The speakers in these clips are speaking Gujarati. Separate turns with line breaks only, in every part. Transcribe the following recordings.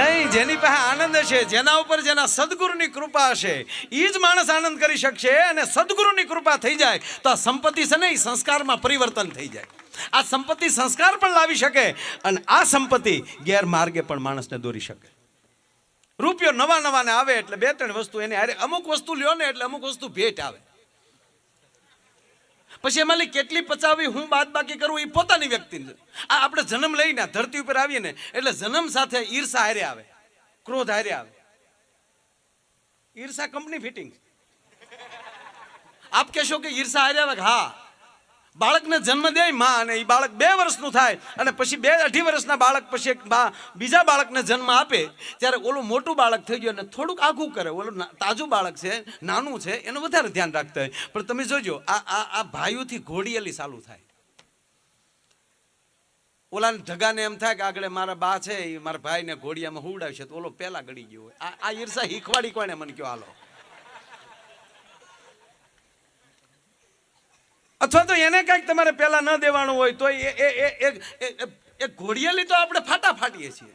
નહીં, જેની પાસે આનંદ હશે, જેના ઉપર જેના સદગુરુની કૃપા હશે, એ જ માણસ આનંદ કરી શકશે. અને સદગુરુની કૃપા થઈ જાય તો આ સંપત્તિ છે ને એ સંસ્કારમાં પરિવર્તન થઈ જાય. આ સંપત્તિ સંસ્કાર પણ લાવી શકે અને આ સંપત્તિ ગેરમાર્ગે પણ માણસને દોરી શકે. રૂપિયો નવા નવાને આવે એટલે બે ત્રણ વસ્તુ એને હારે, અમુક વસ્તુ લ્યો ને એટલે અમુક વસ્તુ ભેટ આવે. પછી એમાં કેટલી પચાવી હું બાદ બાકી કરું એ પોતાની વ્યક્તિની. આ આપણે જન્મ લઈને ધરતી ઉપર આવીએ ને એટલે જન્મ સાથે ઈર્ષા હારે આવે, ક્રોધ હારે આવે. ઈર્ષા કંપની ફિટિંગ. આપ કહેશો કે ઈર્ષા હારે આવે? હા, બાળકને જન્મ દે માં અને એ બાળક 2 વર્ષનું થાય અને પછી 2-2.5 વર્ષના બાળક પછી બીજા બાળકને જન્મ આપે ત્યારે ઓલું મોટું બાળક થઈ ગયું અને થોડુંક આઘું કરે. ઓલું તાજું બાળક છે, નાનું છે, એનું વધારે ધ્યાન રાખતા હોય. પણ તમે જોજો આ ભાઈઓથી ઘોડિયેલી ચાલુ થાય. ઓલાને ઢગાને એમ થાય કે આગળ મારા બા છે એ મારા ભાઈને ઘોડિયામાં હુવડાવશે તો ઓલો પહેલા ગળી ગયો હોય. આ ઈર્ષા શીખવાડી કોને? મને કયો હાલો. અથવા તો એને કઈક તમારે પેલા ન દેવાનું હોય તો એ ઘોડિયેલી તો આપણે ફાટા ફાટીએ છીએ.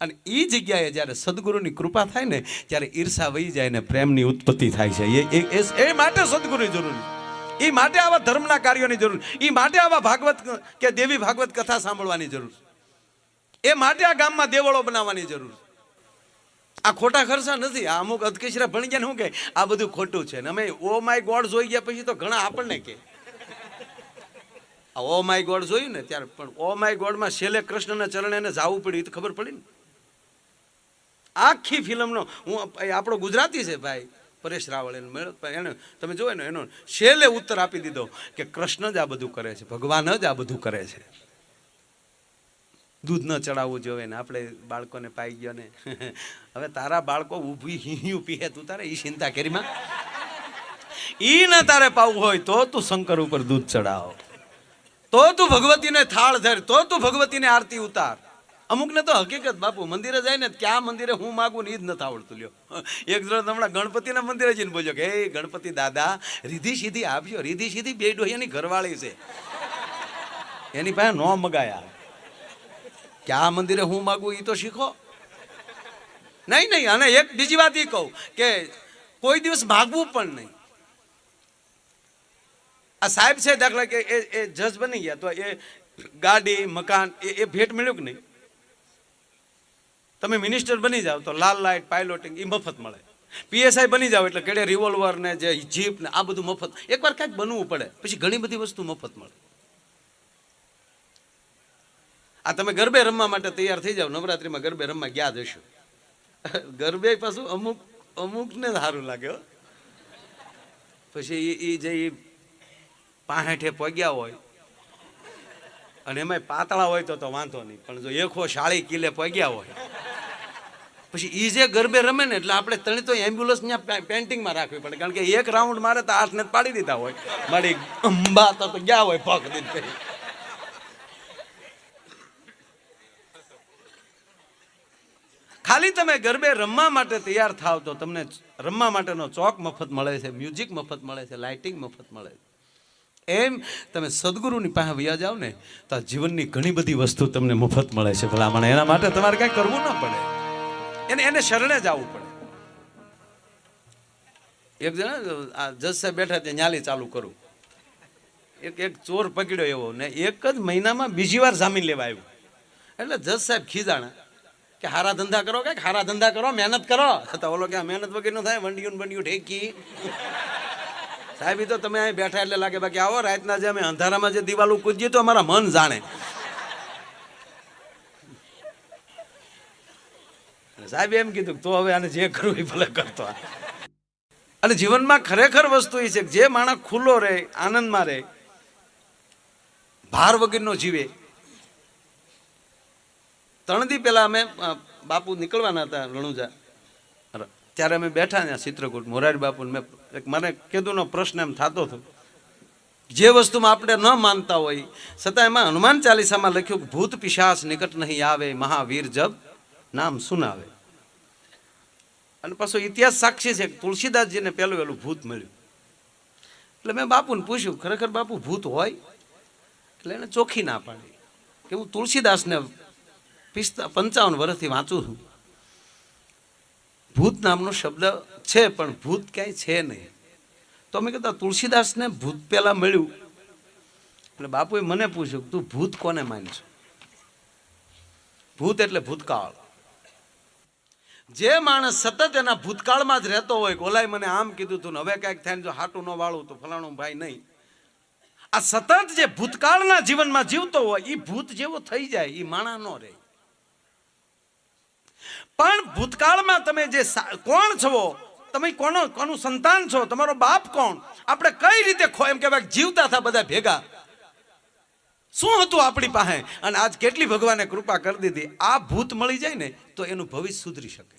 અને એ જગ્યાએ જ્યારે સદગુરુની કૃપા થાય ને ત્યારે ઈર્ષા વહી જાય ને પ્રેમની ઉત્પત્તિ થાય છે. એ માટે સદગુરુની જરૂર, એ માટે આવા ધર્મના કાર્યોની જરૂર, એ માટે આવા ભાગવત કે દેવી ભાગવત કથા સાંભળવાની જરૂર, એ માટે આ ગામમાં દેવળો બનાવવાની જરૂર. આ ખોટા ખર્ચા નથી. આ અમુક અધકેશરા ભણી ગયા ને શું કે આ બધું ખોટું છે ને અમે ઓ માય ગોડ જોઈ ગયા પછી તો ઘણા આપણને કે ઓ માય ગોડ જોયું ને ત્યારે, પણ ઓ માય ગોડમાં છેલ્લે કૃષ્ણના ચરણે એને જાવું પડ્યું તો ખબર પડી ને. આખી ફિલ્મનો હું આપણો ગુજરાતી છે ભાઈ પરેશ રાવળ, એને તમે જોયો ને એનો છેલ્લે ઉત્તર આપી દીધો કે કૃષ્ણ જ આ બધું કરે છે, ભગવાન જ આ બધું કરે છે. દૂધ ન ચડાવવું જોઈએ ને આપણે બાળકોને પાઈ ગયો ને. હવે તારા બાળકો ઊભી હિયું પીએ તું તારે ઈ ચિંતા કરીમાં. ઈ ન તારે પાવું હોય તો તું શંકર ઉપર દૂધ ચડાવ, તો તું ભગવતીને થાળ ધર, તો તું ભગવતીને આરતી ઉતાર. અમુકને તો હકીકત બાપુ મંદિરે જાય ને ક્યાં મંદિરે હું માગું ને એ જ નથી આવડતું. લ્યો એક જણ હમણાં ગણપતિના મંદિરે જઈને બોલ્યો કે હે ગણપતિ દાદા રીધી સીધી આપજો. રીધી સીધી બે ડોહિયાની ઘરવાળી છે, એની પાસે નો મગાયા. ક્યાં મંદિરે હું માગું એ તો શીખો. નહીં નહીં. અને એક બીજી વાત એ કહું કે કોઈ દિવસ માગવું પણ નહીં. આ સાહેબ છે દાખલા કે એ જજ બની ગયા તો એ ગાડી મકાન એ ભેટ મળ્યું કે નહીં. તમે મિનિસ્ટર બની જાઓ તો લાલ લાઇટ પાયલોટિંગ એ મફત મળે. પીએસઆઈ બની જાઓ એટલે કેડે રિવોલ્વર ને જે જીપ ને આ બધું મફત. એકવાર કાંઈક બનવું પડે પછી ઘણી બધી વસ્તુ મફત મળે. આ તમે ગરબે રમવા માટે તૈયાર થઈ જાવ, નવરાત્રીમાં ગરબે રમવા ગયા જ હશો. ગરબે પાછું અમુકને સારું લાગે. પછી એ જે 65 પગ્યા હોય અને એમાં પાતળા હોય તો વાંધો નહીં, પણ જો 140 કિલે પગ્યા હોય પછી એ જે ગરબે રમે ને એટલે આપણે તણી તો એમ્બ્યુલન્સ ત્યાં પેન્ટિંગમાં રાખવી પડે. કારણ કે એક રાઉન્ડ મારે તો 8 ને પાડી દીધા હોય, મારી અંબા તો ગયા હોય પગ દીધ કરી. ખાલી તમે ગરબે રમવા માટે તૈયાર થાવ તો તમને રમવા માટેનો ચોક મફત મળે છે, મ્યુઝિક મફત મળે છે, લાઇટિંગ મફત મળે છે. એમ તમે સદગુરુની પાસે વયા જાવ ને તો જીવનની ઘણી બધી વસ્તુ તમને મફત મળે છે ભલામણ. એના માટે તમારે કાંઈ કરવું ન પડે, એને શરણે જવું પડે. એક જણા આ જજ સાહેબ બેઠા ત્યાં ન્યાલી ચાલુ કરું, એક ચોર પકડ્યો એવો ને 1 જ મહિનામાં બીજી વાર જામીન લેવા આવ્યો. એટલે જજ સાહેબ ખીજાણા કે હારા ધંધા કરો, કે હારા ધંધા કરો, મહેનત કરો. તો ઓલો કે મહેનત વગર નો થાય, વંડિયું બંડિયું ઠેકી. સાહેબ તો તમે અહીં બેઠા એટલે લાગે બાકી આવો રાતના જે અમે અંધારામાં જે દિવાલો કૂદીએ તો અમારા મન જાણે. સાહેબ એમ કીધું તો હવે આને જે કરવું એ ભલે કરતો. અને જીવનમાં ખરેખર વસ્તુ એ છે કે જે માણસ ખુલ્લો રહે, આનંદમાં રહે, ભાર વગરનો જીવે. 3 દી પહેલા અમે બાપુ નીકળવાના હતા રણુજા, ત્યારે અમે બેઠા ત્યાં ચિત્રકૂટ મોરારી બાપુ. મેં મને કીધુંનો પ્રશ્ન એમ થતો હતો જે વસ્તુમાં આપણે ન માનતા હોય છતાં એમાં હનુમાન ચાલીસામાં લખ્યું કે ભૂત પિશાચ નિકટ નહીં આવે, મહાવીર જબ નામ સુનાવે. અને પાછો ઇતિહાસ સાક્ષી છે કે તુલસીદાસજીને પહેલું ભૂત મળ્યું. એટલે મેં બાપુને પૂછ્યું ખરેખર બાપુ ભૂત હોય? એટલે એને ચોખ્ખી ના પાડી કે હું તુલસીદાસને 55 વર્ષથી વાંચું છું. ભૂત નામનો શબ્દ છે પણ ભૂત ક્યાંય છે નહીં. તો અમે કહેતા તુલસીદાસને ભૂત પેલા મળ્યું એટલે બાપુએ મને પૂછ્યું તું ભૂત કોને માનશો? ભૂત એટલે ભૂતકાળ. જે માણસ સતત એના ભૂતકાળમાં જ રહેતો હોય, ઓલાય મને આમ કીધું તું, હવે કાંઈક થાય જો હાટું ન વાળું તો ફલાણું ભાઈ નહીં. આ સતત જે ભૂતકાળના જીવનમાં જીવતો હોય એ ભૂત જેવો થઈ જાય, એ માણા ન રહે. પણ ભૂતકાળમાં તમે જે કોણ છો, તમે કોનું સંતાન છો, તમારો બાપ કોણ, આપણે કઈ રીતે એમ કહેવાય જીવતા હતા બધા ભેગા, શું હતું આપણી પાસે, અને આજ કેટલી ભગવાને કૃપા કરી દીધી. આ ભૂત મળી જાય ને તો એનું ભવિષ્ય સુધરી શકે.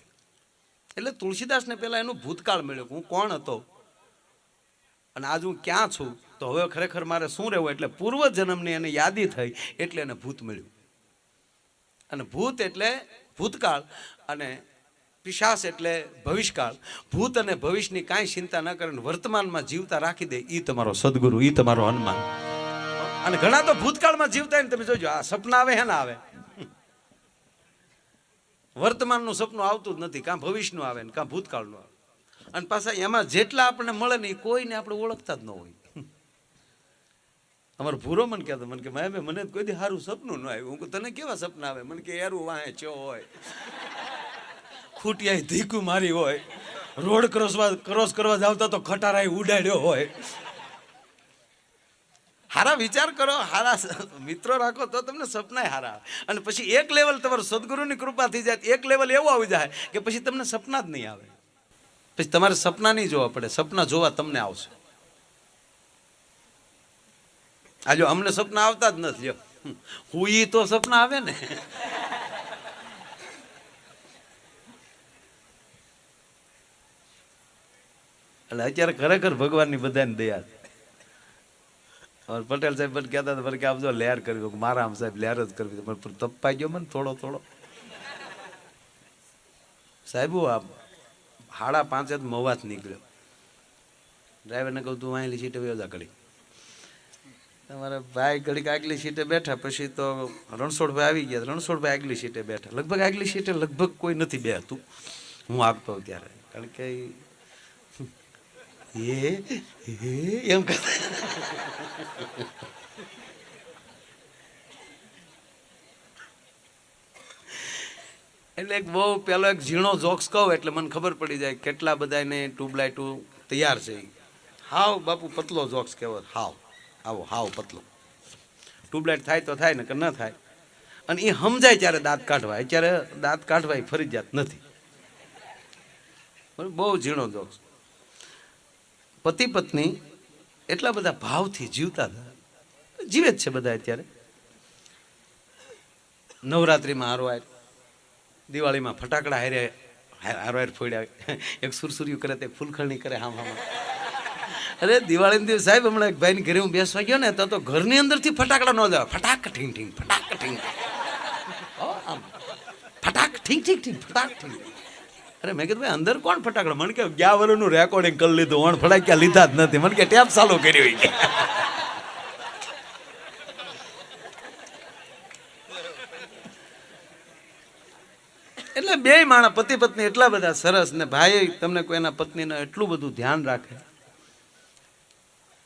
એટલે તુલસીદાસને પહેલા એનું ભૂતકાળ મળ્યો, હું કોણ હતો અને આજ હું ક્યાં છું, તો હવે ખરેખર મારે શું રહેવું. એટલે પૂર્વ જન્મની એને યાદી થઈ એટલે એને ભૂત મળ્યું. અને ભૂત એટલે ભૂતકાળ અને પિશાચ એટલે ભવિષ્યકાળ. ભૂત અને ભવિષ્યની કાંઈ ચિંતા ન કરે, વર્તમાનમાં જીવતા રાખી દે, એ તમારો સદગુરુ, એ તમારો હનુમાન. અને ઘણા તો ભૂતકાળમાં જીવતા ને તમે જોજો, આ સપના આવે હે ના આવે, વર્તમાનનું સપનું આવતું જ નથી, કાં ભવિષ્યનું આવે ને કાં ભૂતકાળનું આવે. અને પાછા એમાં જેટલા આપણને મળે ને એ કોઈને આપણે ઓળખતા જ ન હોય. અમારો ભૂરો મને કહેતો, મને કે ભાઈ મને કોઈ દી સારું સપનું ન આવ્યું. હું તને કેવા સપના આવે? મને કે એરું વાહે ચો હોય, ખૂટિયા ધીકું મારી હોય, રોડ ક્રોસ કરવા જાવતા તો ખટારાય ઉડાડ્યો હોય. હારા વિચાર કરો, હારા મિત્રો રાખો તો તમને સપના હારા આવે. અને પછી એક લેવલ તમારું સદગુરુની કૃપા થઈ જાય, એક લેવલ એવું આવી જાય કે પછી તમને સપના જ નહીં આવે. પછી તમારે સપના નહીં જોવા પડે, સપના જોવા તમને આવશે. આ જો અમને સપના આવતા જ નથી, હું તો સપના આવે ને. એટલે અત્યારે ખરેખર ભગવાનની બધાને દયા છે. પટેલ સાહેબ પણ કહેતા હતા કે આમ જો લહેર કરવી, મારા આમ સાહેબ લહેર જ કરવી, પણ તપાઈ ગયો મને થોડો સાહેબ. આ 5:30 મવાત નીકળ્યો. ડ્રાઈવરને કહું તું વાંચલી સીટે વ્યવસ્થા કરી. તમારા ભાઈ ઘડીક આગલી સીટે બેઠા, પછી તો રણછોડભાઈ આવી ગયા. રણછોડભાઈ આગલી સીટે બેઠા, લગભગ આગલી સીટે લગભગ કોઈ નથી બેહતું હું આવતો ત્યારે, કારણ કે એમ કરતા. એટલે એક બહુ પેલો એક ઝીણો જોક્સ કહું એટલે મને ખબર પડી જાય કેટલા બધાને ટ્યુબલાઇટો તૈયાર છે. હાવ બાપુ પતલો જોક્સ કહેવો, હાવ પતલો. ટ્યુબલાઇટ થાય તો થાય ને કે ન થાય. અને એ સમજાય ત્યારે દાંત કાઢવા, અત્યારે દાંત કાઢવા એ ફરજિયાત નથી. બહુ ઝીણો જોક્સ. પતિ પત્ની એટલા બધા ભાવથી જીવતા હતા, જીવે જ છે બધા અત્યારે. નવરાત્રિમાં હારવાર, દિવાળીમાં ફટાકડા હારવાર ફોડ્યા. એક સુરસુર્યું કરે તે ફૂલખરણી કરે હામ. અરે દિવાળીના દિવસ સાહેબ હમણાં એક ભાઈની ઘરે હું બેસવા ગયો ને તો ઘરની અંદરથી ફટાકડા ન જાય, ફટાક ઠીંગ ઠીંગ, ફટાક ઠીંગ, ફટાક ઠીંગ ઠીંગ ઠીંગ, ફટાક ઠીંગ. અરે મેં કીધું ભાઈ અંદર કોણ ફટાકડા? મને કે 11 વર્ષનું રેકોર્ડિંગ કરી લીધું, ઓણ ફટાક્યા લીધા જ નથી. મને કે ટેપ ચાલુ કરી. એટલે બે માણસ પતિ પત્ની એટલા બધા સરસ ને ભાઈ તમને કોઈ એના પત્નીને એટલું બધું ધ્યાન રાખે.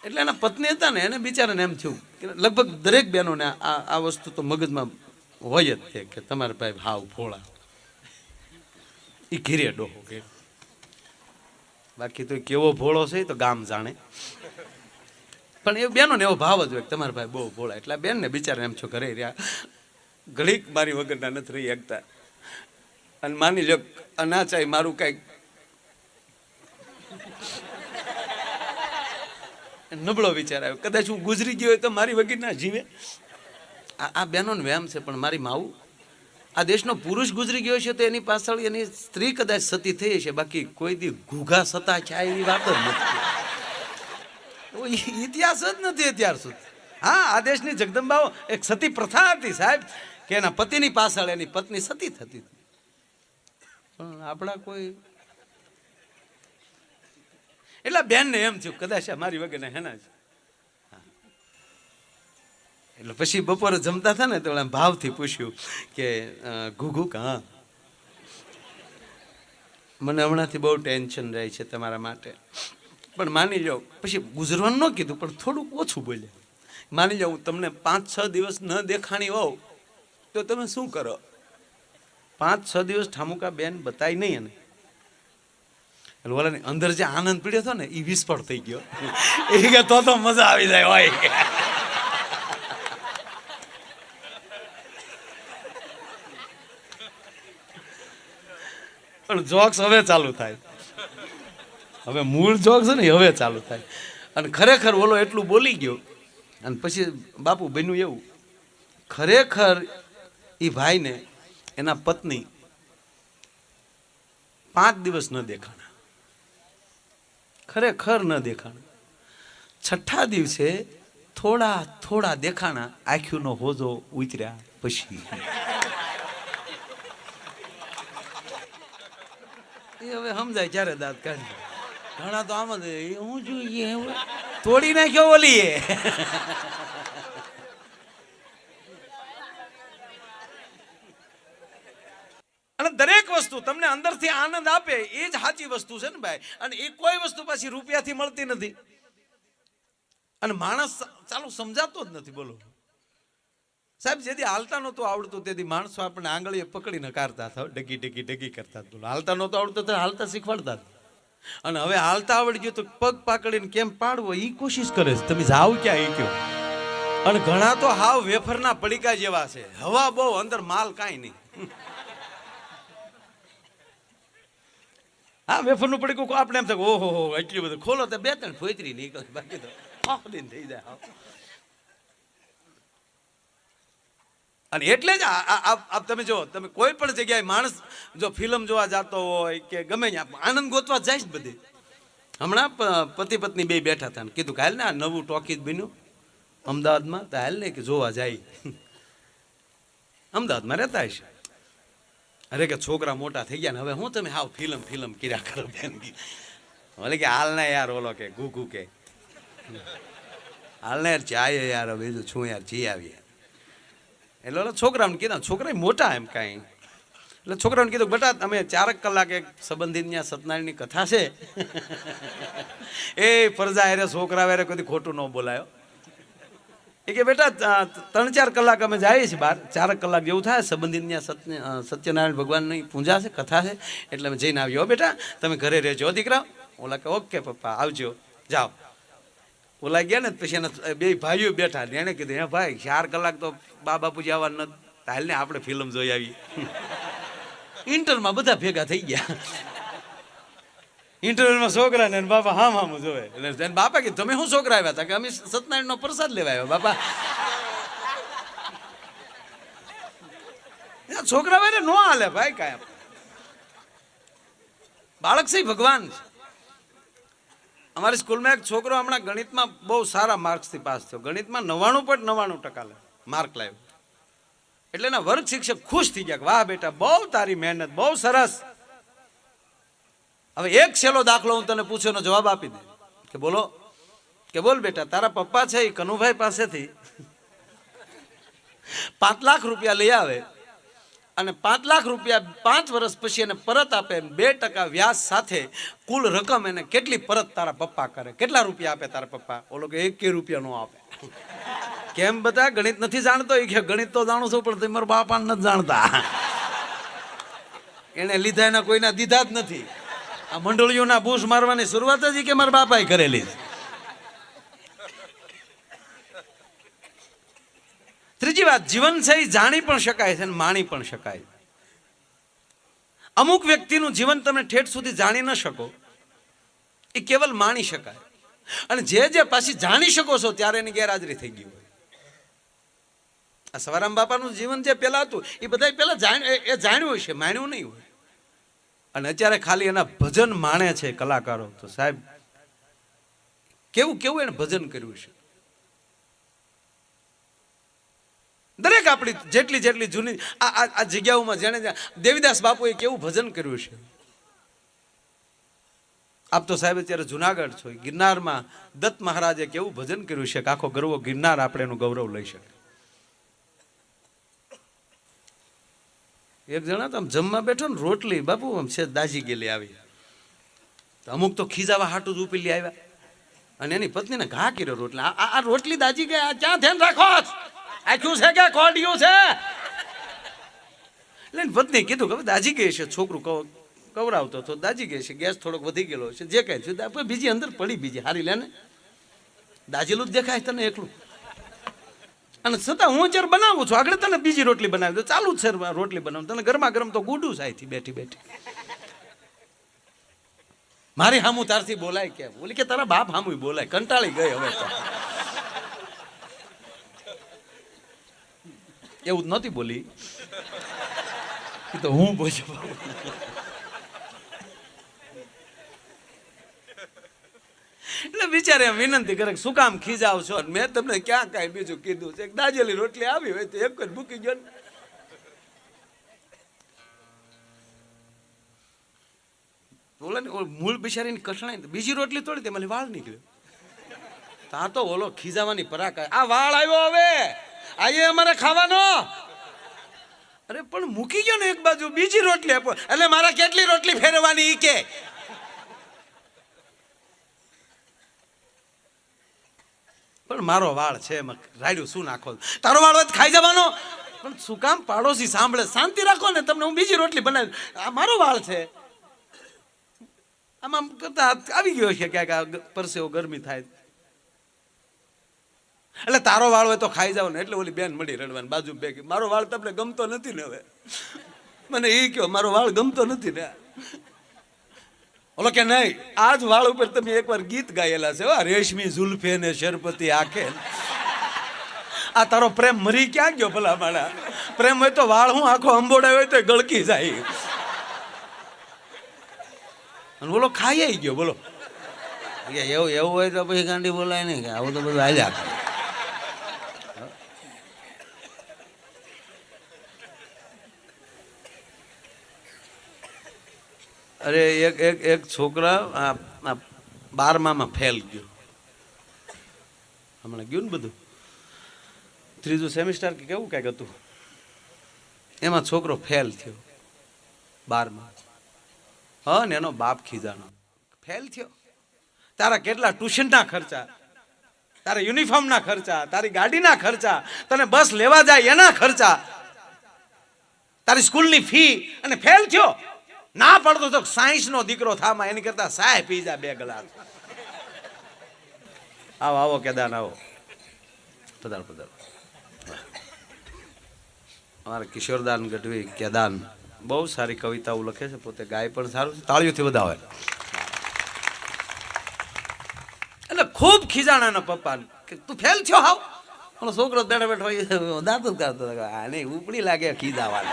એટલે એના પત્ની હતા ને એને બિચારાને એમ થયું કે લગભગ દરેક બહેનોને આ વસ્તુ તો મગજમાં હોય જ છે કે તમારા ભાઈ હાવ ભોળા, એ ઘીરે ડોહો કે બાકી તો કેવો ભોળો છે તો ગામ જાણે. પણ એ બેનોને એવો ભાવ જ હોય કે તમારા ભાઈ બહુ ભોળા. એટલે બેન ને બિચારા એમ છો ઘરે રહ્યા, ઘડીક મારી વગરના નથી રહી શકતા. અને માની લો ના ચાહી મારું કઈક નબળો વિચાર આવ્યો, કદાચ હું ગુજરી ગયો હોય તો મારી વગર ના જીવે. આ બહેનોને વ્યામ છે. પણ મારી માવું, આ દેશનો પુરુષ ગુજરી ગયો છે તો એની પાછળ એની સ્ત્રી કદાચ સતી થઈ છે, બાકી કોઈ દી ઘૂઘા સતા છે એવી વાત જ નથી. ઇતિહાસ જ નથી અત્યાર સુધી. હા, આ દેશની જગદંબાઓ એક સતી પ્રથા હતી સાહેબ, કે એના પતિની પાછળ એની પત્ની સતી થતી હતી. પણ આપણા કોઈ એટલા બેન ને એમ થયું કદાચ મારી વગર હેના છે. એટલે પછી બપોરે જમતા હતા ને તો એમ ભાવથી પૂછ્યું કે ઘૂઘુ કાં, મને હમણાંથી બહુ ટેન્શન રહે છે તમારા માટે, પણ માની જાઓ, પછી ગુજરવાનું ન કીધું પણ થોડુંક ઓછું બોલ્યા, માની જાઓ તમને 5-6 દિવસ ન દેખાણી હોવ તો તમે શું કરો? 5-6 દિવસ ઠામુકા બેન બતાવી નહીં એને એટલે ઓલાની અંદર જે આનંદ પીડ્યો હતો ને એ વિસ્ફળ થઈ ગયો. એ કે તો મજા આવી જાય હોય. પણ જોક્સ હવે ચાલુ થાય, હવે મૂળ જોક્સ છે ને હવે ચાલુ થાય. અને ખરેખર ઓલો એટલું બોલી ગયો અને પછી બાપુ બન્યું એવું, ખરેખર એ ભાઈને એના પત્ની 5 દિવસ ન દેખાણા, ખરેખર ન દેખાણા. 6ઠા દિવસે થોડા થોડા દેખાણા, આંખીનો હોજો ઉતર્યા પછી એ હવે સમજાય જ્યારે દાંત કાઢી. ઘણા તો આમ જ હું જોઈએ તોડી નાખ્યો ઓલીએ. અને દરેક વસ્તુ તમને અંદરથી આનંદ આપે એ જ સાચી વસ્તુ છે ને ભાઈ. અને એ કોઈ વસ્તુ પાછી રૂપિયાથી મળતી નથી. અને માણસ ચાલો સમજાતો જ નથી. બોલો સાહેબ, જેથી હાલતા નહોતું આવડતું તેથી માણસો આપણને આંગળીએ પકડીને કાઢતા હતા, ડગી ડગી ડગી કરતા. બોલો હાલતા નહોતું આવડતું તો હાલતા શીખવાડતા. અને હવે હાલતા આવડી ગયું તો પગ પાકડીને કેમ પાડવો એ કોશિશ કરે છે. તમે જાવ ક્યાં એ કયો. અને ઘણા તો હાવ વેફરના પડીકા જેવા છે, હવા બહુ, અંદર માલ કાંઈ નહીં. હા, વેફરનું પડીકું આપણે એમ થાય ઓહો હો એટલી બધું ખોલો તો 2-3 ફોતરી નીકળે, બાકી તો થઈ જાય. અને એટલે જ તમે જો, તમે કોઈ પણ જગ્યાએ માણસ જો ફિલ્મ જોવા જતો હોય કે ગમે આનંદ ગોતવા જાય જ બધે. હમણાં પતિ પત્ની બે બેઠા હતા ને કીધું કે હાલ ને આ નવું ટોકીજ બન્યું અમદાવાદમાં, તો હાલ ને કે જોવા જાય. અમદાવાદમાં રહેતા હશે. અરે કે છોકરા મોટા થઈ ગયા ને હવે હું તમે હાવ ફિલ્મ કર્યા કરો બેન. ભલે કે હાલ ના યાર ઓલો કે ઘૂઘુ કે હાલ ના યાર ચાય યાર બીજું છું યાર જી આવીએ. એટલે ઓલા છોકરાઓને કીધા, છોકરા મોટા એમ કાંઈ, એટલે છોકરાઓને કીધું બેટા તમે 4 કલાક એક સંબંધી ત્યાં સત્યનારાયણની કથા છે એ ફરજા હારે છોકરા હારે કોઈ ખોટું ન બોલાયો. એ કે બેટા 3-4 કલાક અમે જઈએ છીએ બહાર, 4 કલાક જેવું થાય સંબંધી ત્યાં સત્યનારાયણ ભગવાનની પૂજા છે, કથા છે, એટલે અમે જઈને આવ્યો. બેટા તમે ઘરે રહેજો દીકરા. ઓલા કે ઓકે પપ્પા આવજો, જાઓ. ઓલા ગયા ને પછી એના 2 ભાઈઓ બેઠા, એને કીધું હે ભાઈ 4 કલાક તો બા બાપુજી આવવા નથી, હાલ ને આપણે ફિલ્મ જોઈ આવી. ઇન્ટરવ્યુમાં બધા ભેગા થઈ ગયા. ઇન્ટરવ્યુમાં છોકરા ને બાપા હામ જોવે. એટલે બાપા કે તમે શું છોકરા આવ્યા હતા? કે અમે સત્યનારાયણનો પ્રસાદ લેવા આવ્યા બાપા. છોકરા ભાઈ નો હાલે ભાઈ કાંઈ. બાળક છે ભગવાન છે. અમારી સ્કૂલમાં એક છોકરો હમણાં ગણિતમાં બહુ સારા માર્ક્સથી પાસ થયો. ગણિતમાં 99.99% માર્ક લાવ્યો. એટલે એના વર્ગ શિક્ષક ખુશ થઈ ગયા કે વાહ બેટા બહુ તારી મહેનત, બહુ સરસ. હવે એક છેલ્લો દાખલો હું તને પૂછ્યો એનો જવાબ આપી દે. કે બોલો, કે બોલ બેટા તારા પપ્પા છે એ કનુભાઈ પાસેથી 5 લાખ રૂપિયા લઈ આવે અને 5 લાખ રૂપિયા 5 વર્ષ પછી એને પરત આપે, 2% વ્યાજ સાથે કુલ રકમ એને કેટલી પરત તારા પપ્પા કરે? કેટલા રૂપિયા આપે તારા પપ્પા? ઓલો કે 1 રૂપિયા નો આપે. કેમ બધા ગણિત નથી જાણતો? એ કે ગણિત તો જાણું છું પણ તમારા બાપાને નથી જાણતા. એને લીધા એના કોઈના દીધા જ નથી. આ મંડળીઓના બૂસ મારવાની શરૂઆત જ કે મારા બાપાએ કરેલી. ત્રીજી વાત, જીવન છે એ જાણી પણ શકાય છે અને માણી પણ શકાય. અમુક વ્યક્તિનું જીવન તમે ઠેઠ સુધી જાણી ન શકો, એ કેવલ માણી શકાય. અને જે પાછી જાણી શકો છો ત્યારે એની ગેરહાજરી થઈ ગઈ હોય. આ સવારામ બાપાનું જીવન જે પેલા હતું એ બધા પેલા જાણ્યું હશે, માણ્યું નહીં હોય. અને અત્યારે ખાલી એના ભજન માણે છે કલાકારો. તો સાહેબ કેવું એને ભજન કર્યું છે. દરેક આપણી જેટલી જૂની આ જગ્યાઓમાં જેને દેવીદાસ બાપુએ કેવું ભજન કર્યું છે. આપ તો સાહેબ અત્યારે જુનાગઢ છો, ગિરનારમાં દત્ત મહારાજે કેવું ભજન કર્યું છે કે આખો ગરવો ગિરનાર આપણે એનું ગૌરવ લઈ શકે. એક જણા તો આમ જમવા બેઠો ને રોટલી બાપુ આમ છે દાજી ગયેલી આવી, અમુક તો ખીજાવા હાટું જ ઉપીલી આવ્યા અને એની પત્નીને ઘા કર્યો રોટલી. આ રોટલી દાજી ગયા, આ ક્યાં ધ્યાન રાખો, આખ્યું છે કે કોડિયું છે? એટલે પત્નીએ કીધું કે દાજી ગઈ છે, છોકરું કવરાવતો તો દાજી ગઈ છે, ગેસ થોડોક વધી ગયેલો છે, જે કઈ થયું બીજી અંદર પડી, બીજી હારી લે ને, દાજેલું જ દેખાય તને એકલું. અને છતાં હું જ્યારે બનાવું છું આગળ તને બીજી રોટલી બનાવી દો, ચાલુ જ છે રોટલી બનાવું, તને ગરમા ગરમ તો ગુડું સાયથી બેઠી બેઠી. મારી હામું તારથી બોલાય કે? બોલી કે તારા બાપ હામું બોલાય, કંટાળી ગઈ હવે તો. એવું જ નહોતી બોલી, તો હું બોલ્યો. એટલે બિચારે વિનંતી કરે શું કામ ખીજાવ છો? મેં તમને ક્યાં કાંઈ બીજું કીધું છે? દાજેલી રોટલી આવી હોય તો એક જ મૂકી ગયો ને. બોલે ને મૂળ બિચારીની કઠણાઈ, બીજી રોટલી તોડી તેમાં વાળ નીકળ્યો. તા તો ઓલો ખીજાવાની પરાક, આ વાળ આવ્યો હવે આયે અમારે ખાવાનો. અરે પણ મૂકી ગયો ને એક બાજુ, બીજી રોટલી આપો એટલે મારા કેટલી રોટલી ફેરવવાની ઈ કે? પણ મારો વાળ છે એમાં રાડ્યું શું નાખો? તારો વાળ હોય ખાઈ જવાનો, પણ શું કામ પાડોશી સાંભળે? શાંતિ રાખો ને, તમને હું બીજી રોટલી બનાવી. આ મારો વાળ છે, આમાં કરતા આવી ગયો છે ક્યાંક પરસેવો ગરમી થાય એટલે તારો વાળ હોય તો ખાઈ જાવ ને. એટલે ઓલી બેન મળી રડવાની બાજુ બે, મારો વાળ તમને ગમતો નથી ને? હવે મને એ કહો મારો વાળ ગમતો નથી ને? ઓલો કે નહીં, આજ વાળ ઉપર તમે એકવાર ગીત ગાયેલા છે, રેશમી ઝુલ્ફે ને શરપતિ આંખે. આ તારો પ્રેમ મરી ક્યાં ગયો ભલા માણા? પ્રેમ હોય તો વાળ હું આખો અંબોડાય હોય તો ગળકી જાય. અને બોલો ખાઈ ગયો. બોલો એવું હોય તો પછી ગાંડી બોલાય નહીં કે આવું તો બધું હાલ્યા કરે. અરે એક છોકરા 12માં ફેલ ગયો, હમણાં ગયું ને બધું, ત્રીજું સેમિસ્ટર કે કેવું કઈક હતું, એમાં છોકરો ફેલ થયો 12માં. હા ને એનો બાપ ખીજાનો, ફેલ થયો, તારા કેટલા ટ્યુશનના ખર્ચા, તારા યુનિફોર્મના ખર્ચા, તારી ગાડીના ખર્ચા, તને બસ લેવા જાય એના ખર્ચા, તારી સ્કૂલની ફી, અને ફેલ થયો. ના પડતો તો સાયન્સ નો દીકરો થામાં, એની કરતા સાય પી જા 2 ગ્લાસ. આવો આવો કેદાન આવો, પધારો પધારો. અમારા કિશોરદાન ગઢવી કેદાન બહુ સારી કવિતાઓ લખે છે, પોતે ગાય પણ સારું છે, તાળીઓથી વધાવે. એટલે ખૂબ ખીજાણાના પપ્પા કે તું ફેલ થયો હાવ. ઓલો છોકરો બેઠો બેઠો દાંત જ કરતો આને ઉપડી લાગે ખીજાવાને.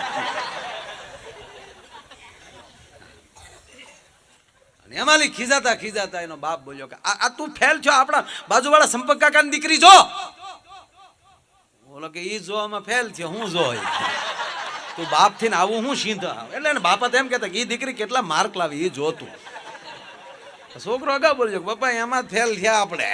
એમાં ખીજાતા ખીજાતા એનો બાપ બોલ્યો કે આ તું ફેલ છો, આપણા બાજુવાળા સંપર્ક કાકાની દીકરી જો. બોલો કે ઈ જો આમાં ફેલ થયો, હું જો તું બાપ થી ને આવું હું સીધા. એટલે એને બાપા એમ કહેતા કે ઈ દીકરી કેટલા માર્ક લાવી એ જોતું. છોકરો અગાઉ બોલ્યો પપ્પા એમાં ફેલ થયા આપણે.